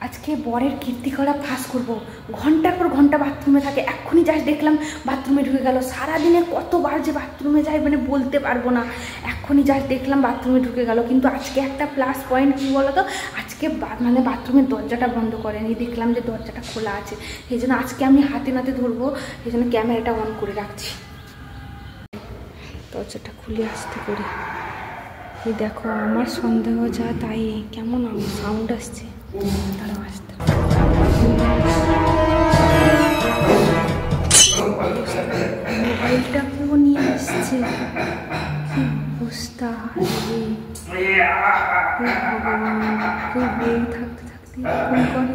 আজকে বরের কীর্তি করা ফাঁস করবো। ঘন্টার পর ঘন্টা বাথরুমে থাকে। এক্ষুনি জাস্ট দেখলাম বাথরুমে ঢুকে গেল। সারাদিনে কতবার যে বাথরুমে যায় মানে বলতে পারবো না। এক্ষুনি জাস্ট দেখলাম বাথরুমে ঢুকে গেল। কিন্তু আজকে একটা প্লাস পয়েন্ট কী বলো তো, আজকে মানে বাথরুমের দরজাটা বন্ধ করেনি। দেখলাম যে দরজাটা খোলা আছে, সেই জন্য আজকে আমি হাতে নাতে ধরবো, সেই জন্য ক্যামেরাটা অন করে রাখছি। দরজাটা খুলে আসতে করি। এই দেখো আমার সন্দেহ যা তাই, কেমন সাউন্ড আসছে, তারা আসতে মোবাইলটা কেউ নিয়ে আসছে। কি অবস্থা, ভগবান, কেউ বউ থাকতে থাকতে এরকম করে।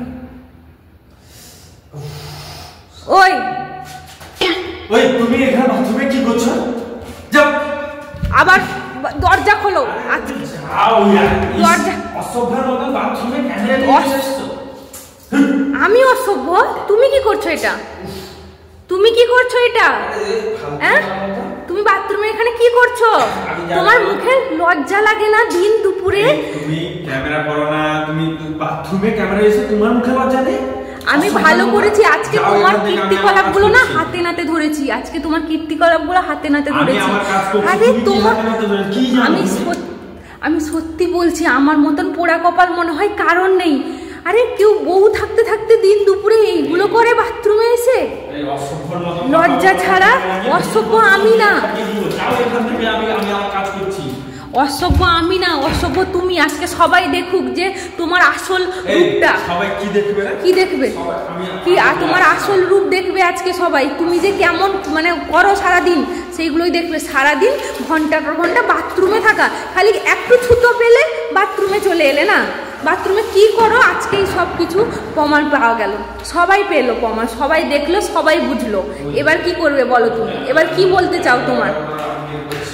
ওই ওই তুমি এখানে বাথরুমে কি করছো? যাও আবার দরজা খোলো। দরজা অসভ্যের মতন বাথরুমে ক্যামেরা নিয়ে এসেছো। আমি অসভ্য? তুমি কি করছো এটা? তুমি কি করছো এটা? হ্যাঁ, তুমি বাথরুমে এখানে কি করছো? তোমার মুখে লজ্জা লাগে না দিন দুপুরে? তুমি ক্যামেরা করো না, তুমি বাথরুমে ক্যামেরা এসে তোমার মুখে লজ্জা নেই? আমি ভালো করেছি, আজকে তোমার কীর্তিকলাপগুলো না হাতে নাতে ধরেছি। আজকে তোমার কীর্তিকলাপগুলো হাতে নাতে ধরেছি। আরে তোমার আমি সত্যি বলছি, আমার মতন পোড়া কপাল মনে হয় কারণ নেই। আরে কেউ বউ থাকতে থাকতে দিন দুপুরে এইগুলো করে বাথরুমে এসে, লজ্জা ছাড়া। অসভ্য আমি না, অসভ্য আমি না, অসভ্য তুমি। আজকে সবাই দেখুক যে তোমার আসল রূপটা। সবাই কি দেখবে? কি দেখবে? কি তোমার আসল রূপ দেখবে আজকে সবাই। তুমি যে কেমন মানে করো সারাদিন, সেইগুলোই দেখবে। সারাদিন ঘন্টার পর ঘন্টা বাথরুমে থাকা, খালি একটু ছুতো পেলে বাথরুমে চলে এলে না। বাথরুমে কি করো আজকেই সব কিছু প্রমাণ পাওয়া গেল। সবাই পেলো প্রমাণ, সবাই দেখলো, সবাই বুঝলো। এবার কি করবে বলো তুমি? এবার কি বলতে চাও তোমার?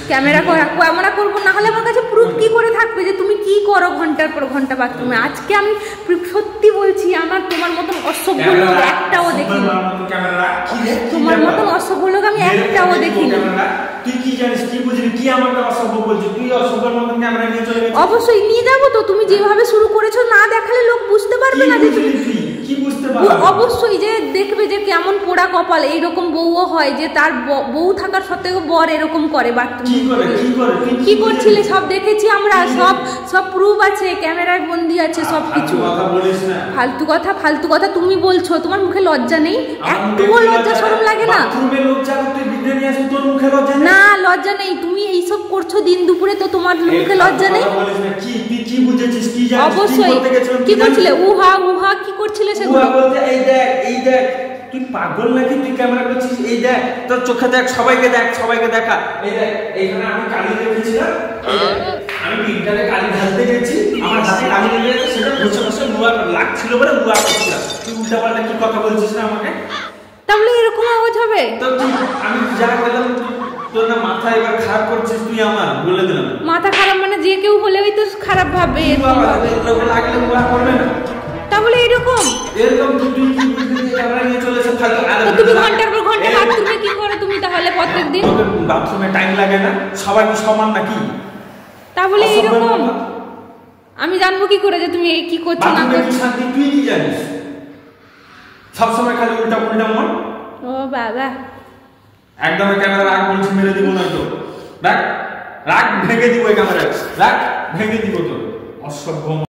ক্যামেরা করবো, না হলে আমার কাছে প্রুফ কি করে থাকবে যে তুমি কি করো ঘন্টার পর ঘন্টা বাথরুমে? আজকে আমি সত্যি বলছি, আমার তোমার মতন অসভ্য লোক একটাও দেখিনি। তোমার মতন অসভ্য লোক আমি একটাও দেখিনি। তুই কি জানিস, কি বুঝলি, কি আমাকে অসভ্য বলছিস? তুই অসভ্যের মতন ক্যামেরা নিয়ে চলে গেছিস। অবশ্যই নিয়ে যাবো তো, তুমি যেভাবে শুরু করেছো না দেখালে লোক বুঝতে পারবে না যে তুমি কি বুঝতে পারবে। অবশ্যই যে দেখবে যে কেমন পোড়া কপাল। এইরকম বউও হয় যে তার বউ থাকার সত্ত্বেও বর এরকম করে বাথরুমে। কি করছিলে সব দেখেছি আমরা, সব প্রুফ আছে, ক্যামেরায় বন্দি আছে সব কিছু। ফালতু কথা তুমি বলছো। তোমার মুখে লজ্জা নেই? একটুও লজ্জা শরম লাগে না? না, লজ্জা নেই। তুমি এইসব করছো দিন দুপুরে, তো তোমার মুখে লজ্জা নেই? অবশ্যই। কি করছিলে? উহা উহা কি করছিলে সেগুলো? এই দেখ তুই পাগল নাকি? তুই ক্যামেরা করছিস? এই দেখ তোর চোখে দেখ, সবাইকে দেখা। এই দেখ এইখানে আমি কালি রেখেছিলাম, আমি বিদ্যালয়ে কালি ঢালতে গেছি, আমার হাতে কালি লেগে গেছে, সেটা বসে লুয়া লাগছিল বলে লুয়া করছিলাম। তুই উল্টাপাল্টা কি কথা বলছিস না আমাকে? তাহলে এরকম আওয়াজ হবে তো আমি যা বললাম, তোর না মাথা এবার খারাপ করছিস তুই। আমার বলে দিলাম মাথা খারাপ মানে যে কেউ হলেই তো খারাপ ভাববে, এরকম ভাবে লোকে লাগলে লুয়া করবে না। তাহলে এরকম তুই কি বুঝলি? ক্যামেরা নিয়ে চলে এসে ফালতু। তো তুমি ঘন্টার পর ঘন্টা বাথরুমে কি করো তুমি তাহলে প্রত্যেকদিন? বাথরুমে টাইম লাগে না? সবাই কি সমান নাকি? তাহলে এরকম আমি জানবো কি করে যে তুমি কি করছো না করছো? তুই কি জানিস? সবসময় খালি উল্টা মন। ও বাবা, একদম ক্যামেরা রাখ বলছি, মেরে দিব না তো। রাখ ভেঙে দিব, এই ক্যামেরা রাখ, ভেঙে দিব তো। অসভ্য।